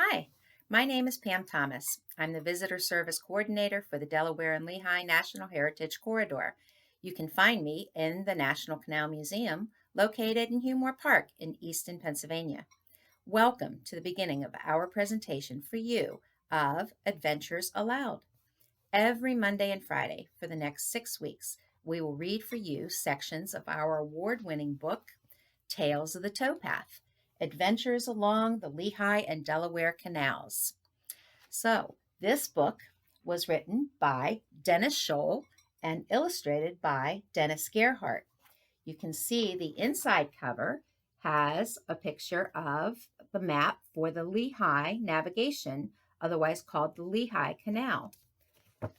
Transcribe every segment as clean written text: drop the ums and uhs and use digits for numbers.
Hi, my name is Pam Thomas. I'm the Visitor Service Coordinator for the Delaware and Lehigh National Heritage Corridor. You can find me in the National Canal Museum, located in Humor Park in Easton, Pennsylvania. Welcome to the beginning of our presentation for you of Adventures Aloud. Every Monday and Friday for the next 6 weeks, we will read for you sections of our award-winning book, Tales of the Towpath, Adventures Along the Lehigh and Delaware Canals. So, this book was written by Dennis Scholl and illustrated by Dennis Gerhardt. You can see the inside cover has a picture of the map for the Lehigh navigation, otherwise called the Lehigh Canal.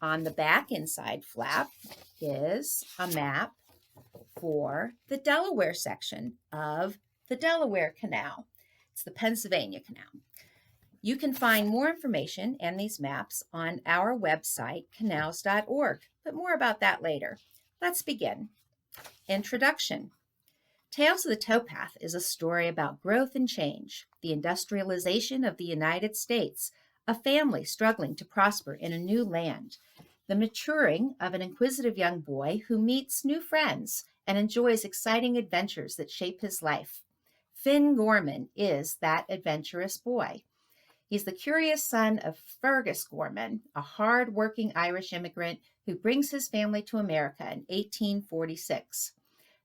On the back inside flap is a map for the Delaware section of the Delaware Canal. It's the Pennsylvania Canal. You can find more information and these maps on our website, canals.org, but more about that later. Let's begin. Introduction. Tales of the Towpath is a story about growth and change, the industrialization of the United States, a family struggling to prosper in a new land, the maturing of an inquisitive young boy who meets new friends and enjoys exciting adventures that shape his life. Finn Gorman is that adventurous boy. He's the curious son of Fergus Gorman, a hard-working Irish immigrant who brings his family to America in 1846.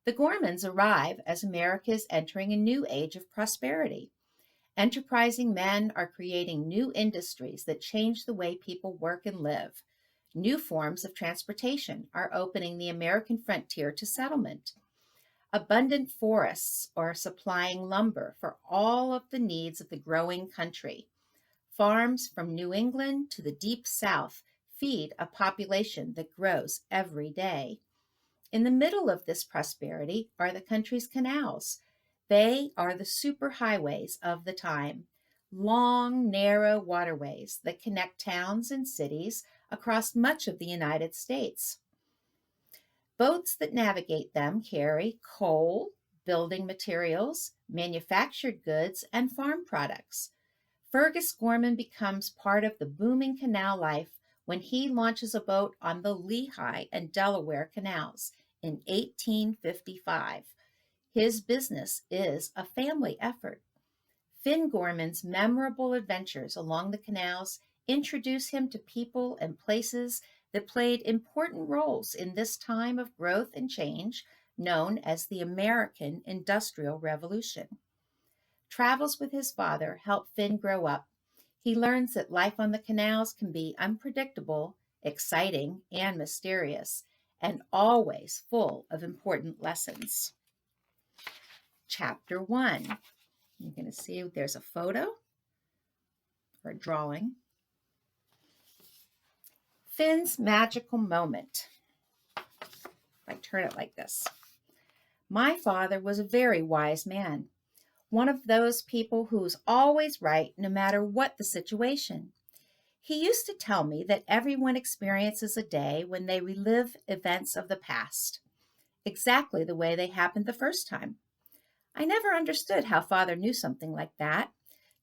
The Gormans arrive as America is entering a new age of prosperity. Enterprising men are creating new industries that change the way people work and live. New forms of transportation are opening the American frontier to settlement. Abundant forests are supplying lumber for all of the needs of the growing country. Farms from New England to the deep South feed a population that grows every day. In the middle of this prosperity are the country's canals. They are the superhighways of the time, long, narrow waterways that connect towns and cities across much of the United States. Boats that navigate them carry coal, building materials, manufactured goods, and farm products. Fergus Gorman becomes part of the booming canal life when he launches a boat on the Lehigh and Delaware canals in 1855. His business is a family effort. Finn Gorman's memorable adventures along the canals introduce him to people and places that played important roles in this time of growth and change known as the American Industrial Revolution. Travels with his father help Finn grow up. He learns that life on the canals can be unpredictable, exciting, and mysterious, and always full of important lessons. Chapter 1. You're going to see there's a photo or a drawing. Finn's magical moment. I turn it like this. My father was a very wise man, one of those people who's always right no matter what the situation. He used to tell me that everyone experiences a day when they relive events of the past, exactly the way they happened the first time. I never understood how Father knew something like that.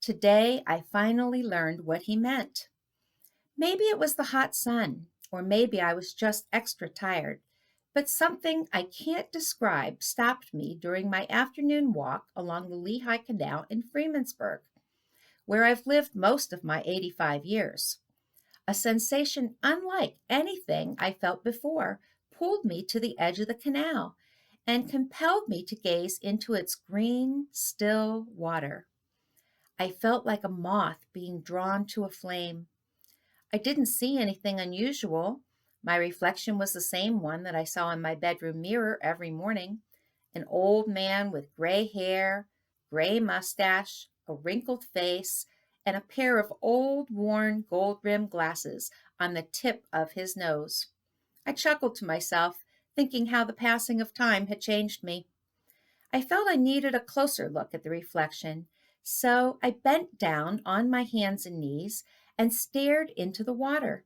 Today, I finally learned what he meant. Maybe it was the hot sun, or maybe I was just extra tired, but something I can't describe stopped me during my afternoon walk along the Lehigh Canal in Freemansburg, where I've lived most of my 85 years. A sensation unlike anything I felt before pulled me to the edge of the canal and compelled me to gaze into its green, still water. I felt like a moth being drawn to a flame. I didn't see anything unusual. My reflection was the same one that I saw in my bedroom mirror every morning, an old man with gray hair, gray mustache, a wrinkled face, and a pair of old, worn, gold-rimmed glasses on the tip of his nose. I chuckled to myself, thinking how the passing of time had changed me. I felt I needed a closer look at the reflection, so I bent down on my hands and knees and stared into the water.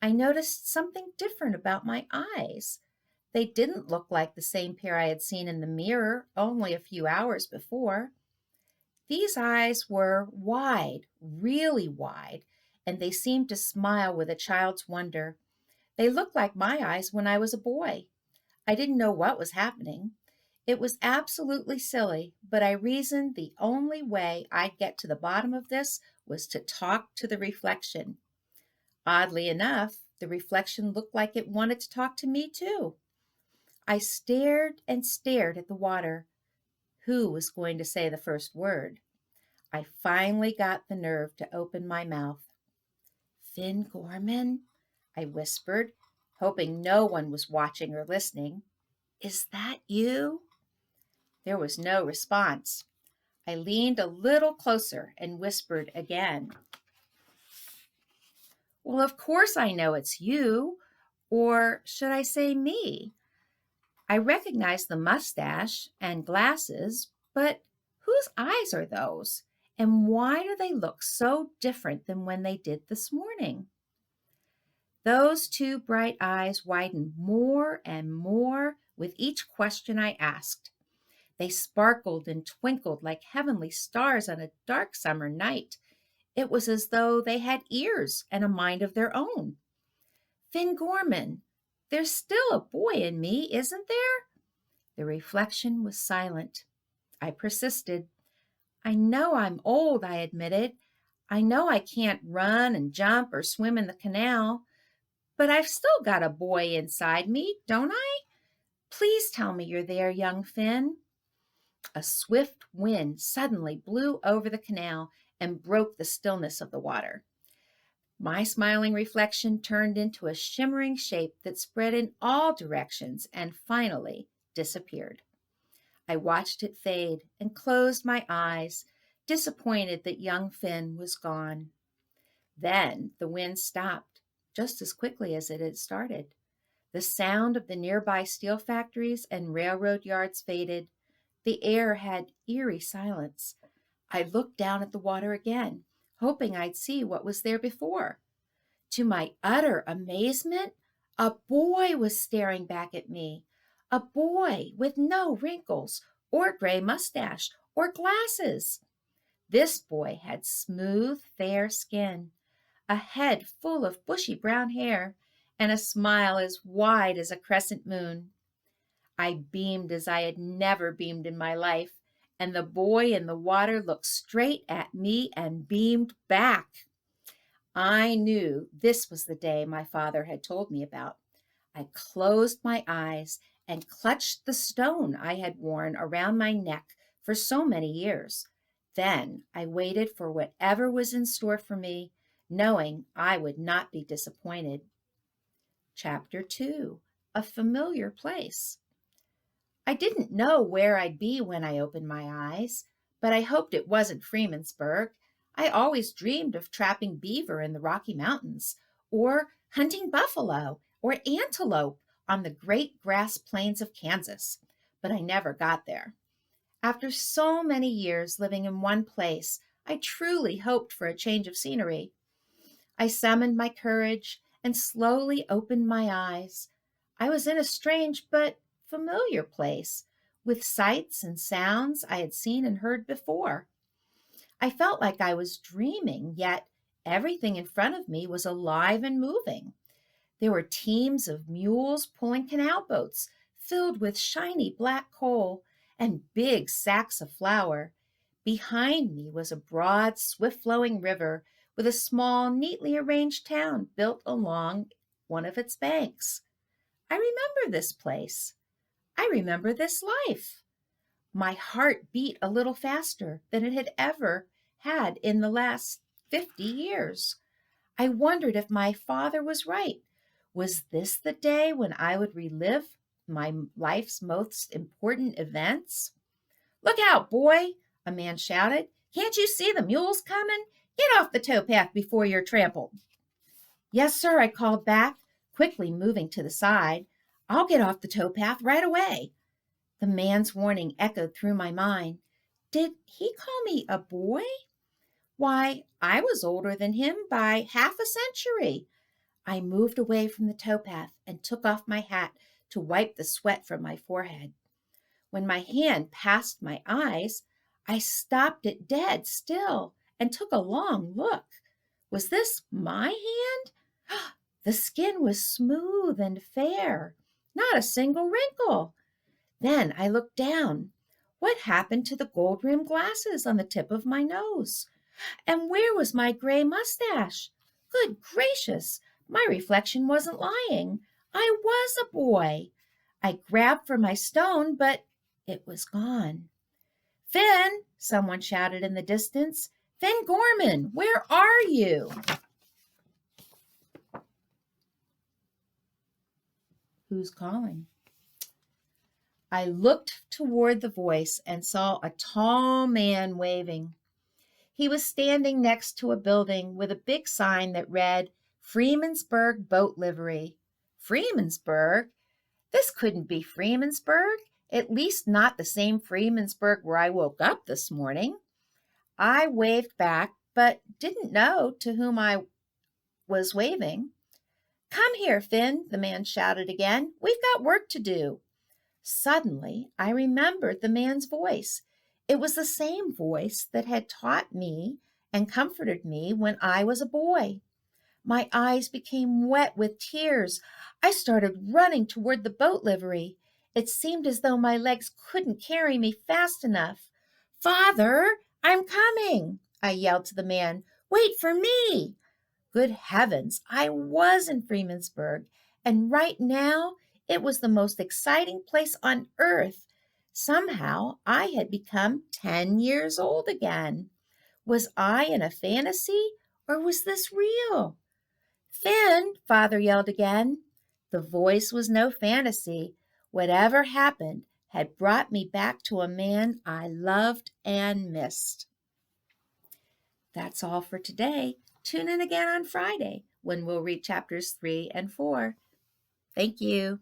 I noticed something different about my eyes. They didn't look like the same pair I had seen in the mirror only a few hours before. These eyes were wide, really wide, and they seemed to smile with a child's wonder. They looked like my eyes when I was a boy. I didn't know what was happening. It was absolutely silly, but I reasoned the only way I'd get to the bottom of this was to talk to the reflection. Oddly enough, the reflection looked like it wanted to talk to me too. I stared and stared at the water. Who was going to say the first word? I finally got the nerve to open my mouth. Finn Gorman, I whispered, hoping no one was watching or listening. Is that you? There was no response. I leaned a little closer and whispered again. Well, of course I know it's you. Or should I say me? I recognize the mustache and glasses, but whose eyes are those? And why do they look so different than when they did this morning? Those two bright eyes widened more and more with each question I asked. They sparkled and twinkled like heavenly stars on a dark summer night. It was as though they had ears and a mind of their own. Finn Gorman, there's still a boy in me, isn't there? The reflection was silent. I persisted. I know I'm old, I admitted. I know I can't run and jump or swim in the canal, but I've still got a boy inside me, don't I? Please tell me you're there, young Finn. A swift wind suddenly blew over the canal and broke the stillness of the water. My smiling reflection turned into a shimmering shape that spread in all directions and finally disappeared. I watched it fade and closed my eyes, disappointed that young Finn was gone. Then the wind stopped, just as quickly as it had started. The sound of the nearby steel factories and railroad yards faded. The air had eerie silence. I looked down at the water again, hoping I'd see what was there before. To my utter amazement, a boy was staring back at me. A boy with no wrinkles or gray mustache or glasses. This boy had smooth, fair skin, a head full of bushy brown hair, and a smile as wide as a crescent moon. I beamed as I had never beamed in my life, and the boy in the water looked straight at me and beamed back. I knew this was the day my father had told me about. I closed my eyes and clutched the stone I had worn around my neck for so many years. Then I waited for whatever was in store for me, knowing I would not be disappointed. Chapter 2: A Familiar Place. I didn't know where I'd be when I opened my eyes, but I hoped it wasn't Freemansburg. I always dreamed of trapping beaver in the Rocky Mountains, or hunting buffalo or antelope on the great grass plains of Kansas, but I never got there. After so many years living in one place, I truly hoped for a change of scenery. I summoned my courage and slowly opened my eyes. I was in a strange but familiar place, with sights and sounds I had seen and heard before. I felt like I was dreaming, yet everything in front of me was alive and moving. There were teams of mules pulling canal boats filled with shiny black coal and big sacks of flour. Behind me was a broad, swift-flowing river with a small, neatly arranged town built along one of its banks. I remember this place. I remember this life. My heart beat a little faster than it had ever had in the last 50 years. I wondered if my father was right. Was this the day when I would relive my life's most important events? "Look out, boy!" a man shouted. "Can't you see the mules coming? Get off the towpath before you're trampled." "Yes, sir," I called back, quickly moving to the side. "I'll get off the towpath right away." The man's warning echoed through my mind. Did he call me a boy? Why, I was older than him by half a century. I moved away from the towpath and took off my hat to wipe the sweat from my forehead. When my hand passed my eyes, I stopped it dead still and took a long look. Was this my hand? The skin was smooth and fair, not a single wrinkle. Then I looked down. What happened to the gold-rimmed glasses on the tip of my nose? And where was my gray mustache? Good gracious, my reflection wasn't lying. I was a boy. I grabbed for my stone, but it was gone. Finn, someone shouted in the distance. Finn Gorman, where are you? Who's calling? I looked toward the voice and saw a tall man waving. He was standing next to a building with a big sign that read, Freemansburg Boat Livery. Freemansburg? This couldn't be Freemansburg, at least not the same Freemansburg where I woke up this morning. I waved back, but didn't know to whom I was waving. Come here, Finn, the man shouted again. We've got work to do. Suddenly, I remembered the man's voice. It was the same voice that had taught me and comforted me when I was a boy. My eyes became wet with tears. I started running toward the boat livery. It seemed as though my legs couldn't carry me fast enough. Father, I'm coming, I yelled to the man. Wait for me. Good heavens, I was in Freemansburg, and right now it was the most exciting place on earth. Somehow I had become 10 years old again. Was I in a fantasy, or was this real? Finn, Father yelled again. The voice was no fantasy. Whatever happened had brought me back to a man I loved and missed. That's all for today. Tune in again on Friday when we'll read chapters 3 and 4. Thank you.